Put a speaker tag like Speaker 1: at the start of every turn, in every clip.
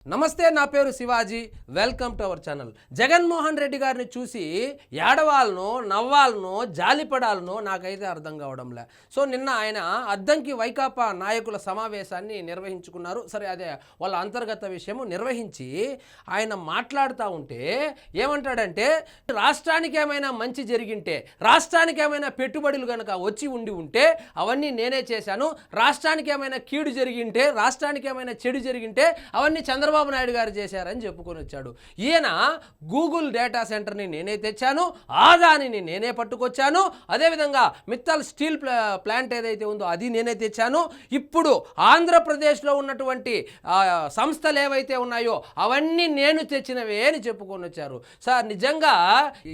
Speaker 1: నమస్తే, నా పేరు Shivaji. Welcome to our channel. Jaganmohan Reddy గారిని చూసి ఏడవాలనో నవ్వాలనో జాలిపడాలనో నాకైతే అర్థం కావడంలే. సో నిన్న ఆయన అద్దంకి వైకాపా నాయకుల సమావేశాన్ని నిర్వహించుకున్నారు. సరే, అదే వాళ్ళ అంతర్గత విషయము నిర్వహించి ఆయన మాట్లాడుతూ ఉంటే ఏమంటాడంటే, రాష్ట్రానికి ఏమైనా మంచి జరిగింటే, రాష్ట్రానికి ఏమైనా పెట్టుబడులు కనుక వచ్చి ఉంటే అవన్నీ నేనే చేశాను, రాష్ట్రానికి ఏమైనా కీడు జరిగింటే, రాష్ట్రానికి ఏమైనా చెడు జరిగింటే అవన్నీ చంద్రబాబు నాయుడు గారు చేశారని చెప్పుకొని వచ్చాడు. ఈయన గూగుల్ డేటా సెంటర్ని నేనే తెచ్చాను, ఆదానిని నేనే పట్టుకొచ్చాను, అదేవిధంగా మిత్తల్ స్టీల్ ప్లాంట్ ఏదైతే ఉందో అది నేనే తెచ్చాను, ఇప్పుడు ఆంధ్రప్రదేశ్లో ఉన్నటువంటి సంస్థలు ఏవైతే ఉన్నాయో అవన్నీ నేను తెచ్చినవే అని చెప్పుకొని వచ్చారు. సార్, నిజంగా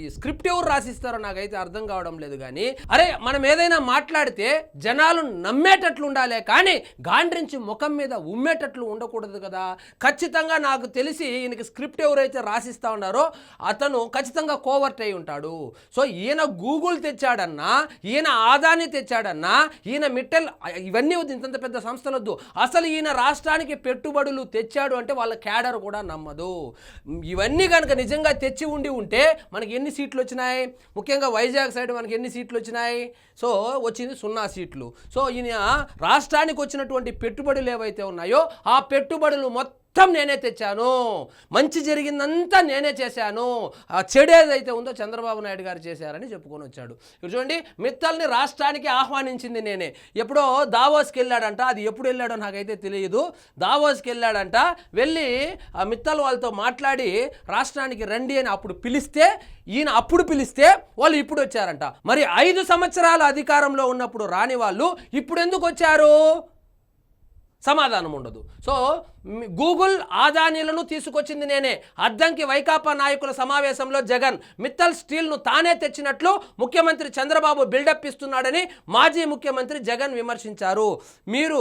Speaker 1: ఈ స్క్రిప్ట్ ఎవరు రాసిస్తారో నాకైతే అర్థం కావడం లేదు. కానీ అరే, మనం ఏదైనా మాట్లాడితే జనాలు నమ్మేటట్లు ఉండాలే కానీ గాండ్రించి ముఖం మీద ఉమ్మేటట్లు ఉండకూడదు కదా. ఖచ్చితంగా నాకు తెలిసి ఈయనకి స్క్రిప్ట్ ఎవరైతే రాసిస్తా ఉన్నారో అతను ఖచ్చితంగా కోవర్ట్ అయి ఉంటాడు. సో ఈయన గూగుల్ తెచ్చాడన్నా, ఈయన ఆదాని తెచ్చాడన్నా, ఈయన మిట్టల్, ఇవన్నీ వద్దు, ఇంత పెద్ద సంస్థలొద్దు, అసలు ఈయన రాష్ట్రానికి పెట్టుబడులు తెచ్చాడు అంటే వాళ్ళ క్యాడర్ కూడా నమ్మదు. ఇవన్నీ కనుక నిజంగా తెచ్చి ఉంటే మనకి ఎన్ని సీట్లు వచ్చినాయి? ముఖ్యంగా వైజాగ్ సైడ్ మనకి ఎన్ని సీట్లు వచ్చినాయి? సో వచ్చింది 0 సీట్లు. సో ఈయన రాష్ట్రానికి వచ్చినటువంటి పెట్టుబడులు ఏవైతే ఉన్నాయో ఆ పెట్టుబడులు మొత్తం నేనే తెచ్చాను, మంచి జరిగిందంతా నేనే చేశాను, ఆ చెడు ఏదైతే ఉందో చంద్రబాబు నాయుడు గారు చేశారని చెప్పుకొని వచ్చాడు. ఇప్పుడు చూడండి, మిత్తల్ని రాష్ట్రానికి ఆహ్వానించింది నేనే. ఎప్పుడో దావోస్కి వెళ్ళాడంట, అది ఎప్పుడు వెళ్ళాడో నాకైతే తెలియదు. దావోస్కి వెళ్ళాడంట, వెళ్ళి ఆ మిత్తల్ వాళ్ళతో మాట్లాడి రాష్ట్రానికి రండి అని అప్పుడు పిలిస్తే, ఈయన అప్పుడు పిలిస్తే వాళ్ళు ఇప్పుడు వచ్చారంట. మరి 5 సంవత్సరాల అధికారంలో ఉన్నప్పుడు రాని వాళ్ళు ఇప్పుడు ఎందుకు వచ్చారు? సమాధానం ఉండదు. సో గూగుల్ ఆదానీలను తీసుకొచ్చింది నేనే. అద్దంకి వైకాపా నాయకుల సమావేశంలో జగన్ మిత్తల్ స్టీల్ను తానే తెచ్చినట్లు ముఖ్యమంత్రి చంద్రబాబు బిల్డప్ ఇస్తున్నాడని మాజీ ముఖ్యమంత్రి జగన్ విమర్శించారు. మీరు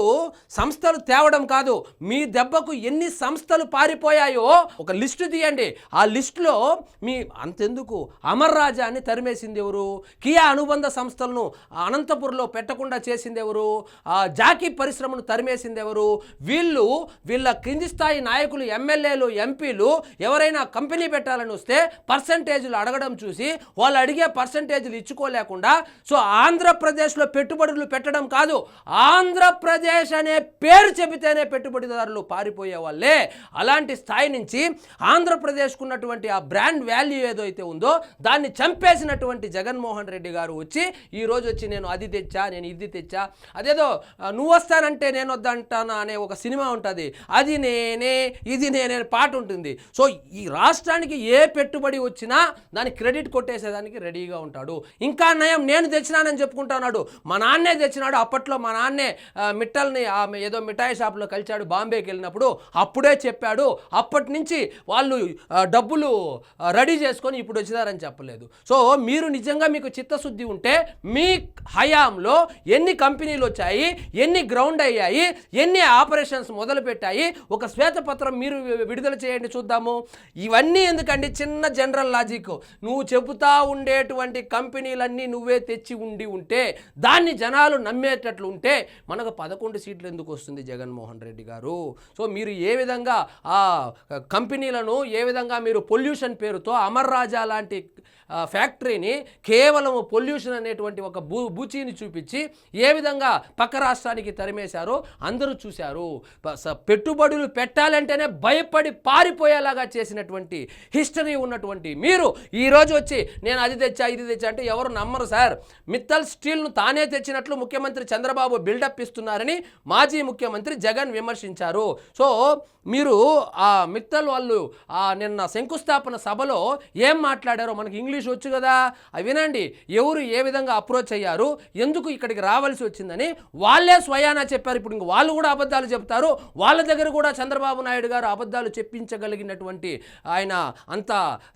Speaker 1: సంస్థలు తేవడం కాదు, మీ దెబ్బకు ఎన్ని సంస్థలు పారిపోయాయో ఒక లిస్టు తీయండి. ఆ లిస్టులో మీ అంతెందుకు అమర్ రాజాని తరిమేసింది ఎవరు? కియా అనుబంధ సంస్థలను అనంతపురంలో పెట్టకుండా చేసింది ఎవరు? జాకీ పరిశ్రమను తరిమేసింది ఎవరు? వీళ్ళ కింది స్థాయి నాయకులు, ఎమ్మెల్యేలు, ఎంపీలు ఎవరైనా కంపెనీ పెట్టాలని వస్తే పర్సంటేజీలు అడగడం చూసి వాళ్ళు అడిగే పర్సంటేజీలు ఇచ్చుకోలేకుండా, సో ఆంధ్రప్రదేశ్లో పెట్టుబడులు పెట్టడం కాదు, ఆంధ్రప్రదేశ్ అనే పేరు చెబితేనే పెట్టుబడిదారులు పారిపోయే వాళ్ళే. అలాంటి స్థాయి నుంచి ఆంధ్రప్రదేశ్కు ఉన్నటువంటి ఆ బ్రాండ్ వాల్యూ ఏదైతే ఉందో దాన్ని చంపేసినటువంటి జగన్మోహన్ రెడ్డి గారు వచ్చి ఈరోజు వచ్చి నేను అది తెచ్చా, నేను ఇది తెచ్చా, అదేదో నువ్వు వస్తానంటే నేను వద్దంటానా అనే ఒక సినిమా ఉంటుంది, అది నేనే ఇది నేనే పాట ఉంటుంది. సో ఈ రాష్ట్రానికి ఏ పెట్టుబడి వచ్చినా దాని క్రెడిట్ కొట్టేసేదానికి రెడీగా ఉంటాడు. ఇంకా నయం, నేను తెచ్చినానని చెప్పుకుంటున్నాడు. మా నాన్నే తెచ్చినాడు. అప్పట్లో మా నాన్నే మిట్టల్ని ఏదో మిఠాయి షాప్లో కలిచాడు బాంబేకి వెళ్ళినప్పుడు, అప్పుడే చెప్పాడు. అప్పటి నుంచి వాళ్ళు డబ్బులు రెడీ చేసుకొని ఇప్పుడు వచ్చినారని చెప్పలేదు. సో మీరు నిజంగా మీకు చిత్తశుద్ధి ఉంటే మీ హయాంలో ఎన్ని కంపెనీలు వచ్చాయి, ఎన్ని గ్రౌండ్ అయ్యాయి, ఎన్ని ఆపరేషన్స్ మొదలు పెట్టాయి, ఒక శ్వేతపత్రం మీరు విడుదల చేయండి చూద్దాము. ఇవన్నీ ఎందుకండి? చిన్న జనరల్ లాజిక్. నువ్వు చెబుతా ఉండేటువంటి కంపెనీలన్నీ నువ్వే తెచ్చి ఉంటే దాన్ని జనాలు నమ్మేటట్లు ఉంటే మనకు 11 సీట్లు ఎందుకు వస్తుంది జగన్మోహన్ రెడ్డి గారు? సో మీరు ఏ విధంగా ఆ కంపెనీలను, ఏ విధంగా మీరు పొల్యూషన్ పేరుతో అమర్ రాజా లాంటి ఫ్యాక్టరీని కేవలం పొల్యూషన్ అనేటువంటి ఒక బూచీని చూపించి ఏ విధంగా పక్క రాష్ట్రానికి తరిమేశారో అందరూ చూశారు. పెట్టుబడులు పెట్టాలంటేనే భయపడి పారిపోయేలాగా చేసినటువంటి హిస్టరీ ఉన్నటువంటి మీరు ఈరోజు వచ్చి నేను అది తెచ్చా ఇది తెచ్చా అంటే ఎవరు నమ్మరు సార్. మిత్తల్ స్టీల్ను తానే తెచ్చినట్లు ముఖ్యమంత్రి చంద్రబాబు బిల్డప్ ఇస్తున్నారని మాజీ ముఖ్యమంత్రి జగన్ విమర్శించారు. సో మీరు ఆ మిత్తల్ వాళ్ళు నిన్న శంకుస్థాపన సభలో ఏం మాట్లాడారో మనకి ఇంగ్లీష్ వచ్చు కదా, అవి వినండి. ఎవరు ఏ విధంగా అప్రోచ్ అయ్యారు, ఎందుకు ఇక్కడికి రావాల్సి వచ్చిందని వాళ్ళే స్వయానా చెప్పారు. ఇప్పుడు ఇంక వాళ్ళు కూడా అబద్ధాలు చెప్తారు. వాళ్ళ దగ్గర కూడా చంద్రబాబు నాయుడు గారు అబద్ధాలు చెప్పించగలిగినటువంటి ఆయన అంత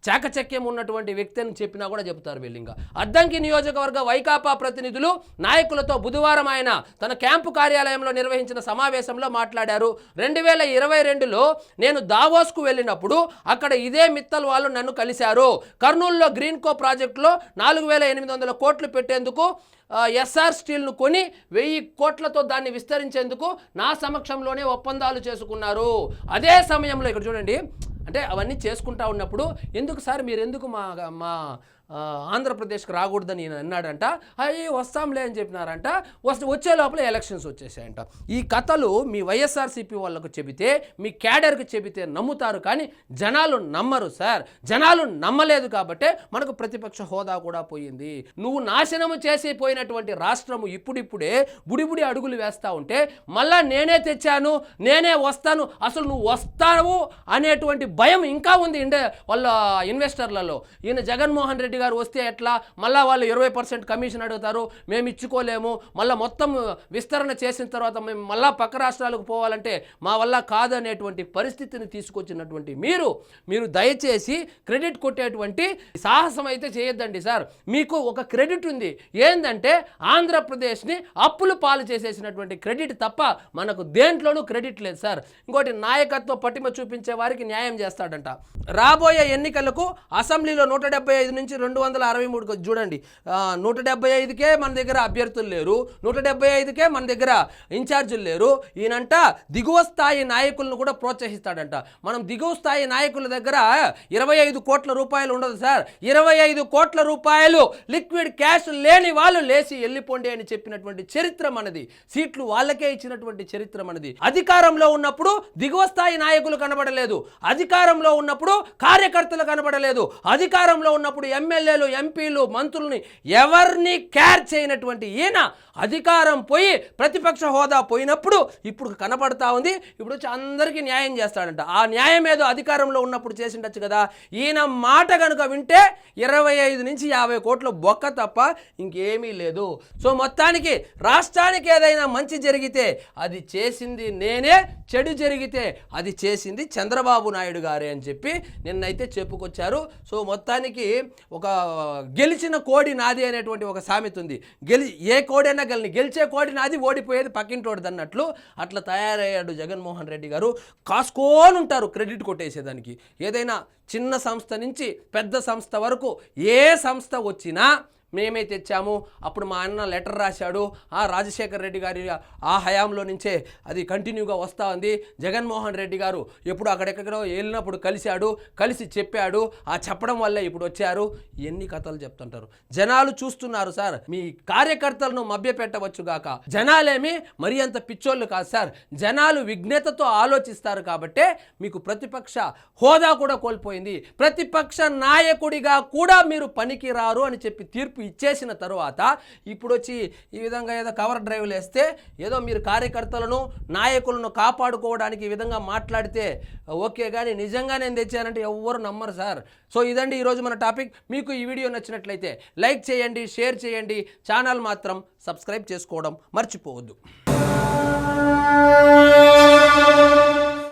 Speaker 1: చాకచక్యం ఉన్నటువంటి వ్యక్తి అని చెప్పినా కూడా చెప్తారు వీళ్ళు. ఇంకా అద్దంకి నియోజకవర్గ వైకాపా ప్రతినిధులు నాయకులతో బుధవారం ఆయన తన క్యాంపు కార్యాలయంలో నిర్వహించిన సమావేశంలో మాట్లాడారు. 2022లో నేను దావోస్కు వెళ్ళినప్పుడు అక్కడ ఇదే మిత్తల్ వాళ్ళు నన్ను కలిశారు. కర్నూలులో గ్రీన్కో ప్రాజెక్టులో 4,800 కోట్లు పెట్టేందుకు ఎస్ఆర్ స్టీల్ను కొని 1000 కోట్లతో దాన్ని విస్తరించేందుకు నా సమక్షంలోనే ఒప్పందాలు చేసుకున్నారు. అదే సమయంలో ఇక్కడ చూడండి, అంటే అవన్నీ చేసుకుంటా ఉన్నప్పుడు ఎందుకు సార్ మీరు ఎందుకు మా ఆంధ్రప్రదేశ్కి రాకూడదని ఈయన అన్నాడంట. అయ్యి వస్తాంలే అని చెప్పినారంట. వచ్చే లోపల ఎలక్షన్స్ వచ్చేసాయంట. ఈ కథలు మీ వైఎస్ఆర్సీపీ వాళ్ళకు చెబితే, మీ క్యాడర్కి చెబితే నమ్ముతారు, కానీ జనాలు నమ్మరు సార్. జనాలు నమ్మలేదు కాబట్టే మనకు ప్రతిపక్ష హోదా కూడా పోయింది. నువ్వు నాశనము చేసి పోయినటువంటి రాష్ట్రము ఇప్పుడిప్పుడే బుడిబుడి అడుగులు వేస్తూ ఉంటే మళ్ళా నేనే తెచ్చాను, నేనే వస్తాను, అసలు నువ్వు వస్తావు అనేటువంటి భయం ఇంకా ఉంది వాళ్ళ ఇన్వెస్టర్లలో. ఈయన జగన్మోహన్ రెడ్డి గారు వస్తే ఎట్లా, మళ్ళీ వాళ్ళు 20% కమిషన్ అడుగుతారు, మేము ఇచ్చుకోలేము, మళ్ళీ మొత్తం విస్తరణ చేసిన తర్వాత మేము మళ్ళీ పక్క రాష్ట్రాలకు పోవాలంటే మా వల్ల కాదనేటువంటి పరిస్థితిని తీసుకొచ్చినటువంటి మీరు దయచేసి క్రెడిట్ కొట్టేటువంటి సాహసం అయితే చేయొద్దండి సార్. మీకు ఒక క్రెడిట్ ఉంది, ఏంటంటే ఆంధ్రప్రదేశ్ని అప్పులు పాలు చేసేసినటువంటి క్రెడిట్ తప్ప మనకు దేంట్లోనూ క్రెడిట్ లేదు సార్. ఇంకోటి, నాయకత్వ పటిమ చూపించే వారికి న్యాయం చేస్తాడంట. రాబోయే ఎన్నికలకు అసెంబ్లీలో 175 నుంచి 263 చూడండి, 175కే మన దగ్గర అభ్యర్థులు లేరు, 175కే మన దగ్గర ఇన్ఛార్జీలు లేరు. ఈయనంట దిగువ స్థాయి నాయకులను కూడా ప్రోత్సహిస్తాడంట. మనం దిగువ స్థాయి నాయకుల దగ్గర 25 కోట్ల రూపాయలు ఉండదు సార్. 25 కోట్ల రూపాయలు లిక్విడ్ క్యాష్ లేని వాళ్ళు లేచి వెళ్ళిపోండి అని చెప్పినటువంటి చరిత్ర మనది. సీట్లు వాళ్ళకే ఇచ్చినటువంటి చరిత్ర మనది. అధికారంలో ఉన్నప్పుడు దిగువ స్థాయి నాయకులు కనబడలేదు, అధికారంలో ఉన్నప్పుడు కార్యకర్తలు కనబడలేదు, అధికారంలో ఉన్నప్పుడు ఎమ్మెల్యేలు, ఎంపీలు, మంత్రుల్ని ఎవరిని కేర్ చేయనటువంటి ఈయన అధికారం పోయి ప్రతిపక్ష హోదా పోయినప్పుడు ఇప్పుడు కనపడతా ఉంది. ఇప్పుడు వచ్చి అందరికీ న్యాయం చేస్తాడంట. ఆ న్యాయం ఏదో అధికారంలో ఉన్నప్పుడు చేసిండొచ్చు కదా. ఈయన మాట కనుక వింటే 25 నుంచి 50 కోట్ల బొక్క తప్ప ఇంకేమీ లేదు. సో మొత్తానికి రాష్ట్రానికి ఏదైనా మంచి జరిగితే అది చేసింది నేనే, చెడు జరిగితే అది చేసింది చంద్రబాబు నాయుడు గారే అని చెప్పి నిన్నైతే చెప్పుకొచ్చారు. సో మొత్తానికి ఒక గెలిచిన కోడి నాది అనేటువంటి ఒక సామెత ఉంది. ఏ కోడైనా గెలిచే కోడి నాది, ఓడిపోయేది పక్కింటోడిది అన్నట్లు అట్లా తయారయ్యాడు జగన్మోహన్ రెడ్డి గారు. కాసుకోని ఉంటారు క్రెడిట్ కొట్టేసేదానికి. ఏదైనా చిన్న సంస్థ నుంచి పెద్ద సంస్థ వరకు ఏ సంస్థ వచ్చినా మేమే తెచ్చాము. అప్పుడు మా అన్న లెటర్ రాశాడు, రాజశేఖర్ రెడ్డి గారి ఆ హయాంలో నుంచే అది కంటిన్యూగా వస్తూ ఉంది. జగన్మోహన్ రెడ్డి గారు ఎప్పుడు అక్కడెక్కడో వెళ్ళినప్పుడు కలిసి చెప్పాడు. ఆ చెప్పడం వల్లే ఇప్పుడు వచ్చారు. ఎన్ని కథలు చెప్తుంటారు. జనాలు చూస్తున్నారు సార్. మీ కార్యకర్తలను మభ్యపెట్టవచ్చు గాక, జనాలేమి మరి అంత పిచ్చోళ్ళు కాదు సార్. జనాలు విజ్ఞతతో ఆలోచిస్తారు కాబట్టే మీకు ప్రతిపక్ష హోదా కూడా కోల్పోయింది. ప్రతిపక్ష నాయకుడిగా కూడా మీరు పనికి రారు అని చెప్పి తీర్పు ఇచ్చేసిన తరువాత ఇప్పుడు వచ్చి ఈ విధంగా ఏదో కవర్ డ్రైవ్లు వేస్తే ఏదో మీరు కార్యకర్తలను, నాయకులను కాపాడుకోవడానికి ఈ విధంగా మాట్లాడితే ఓకే, కానీ నిజంగా నేను తెచ్చానంటే ఎవ్వరు నమ్మరు సార్. సో ఇదండి ఈరోజు మన టాపిక్. మీకు ఈ వీడియో నచ్చినట్లయితే లైక్ చేయండి, షేర్ చేయండి, ఛానల్ మాత్రం సబ్స్క్రైబ్ చేసుకోవడం మర్చిపోవద్దు.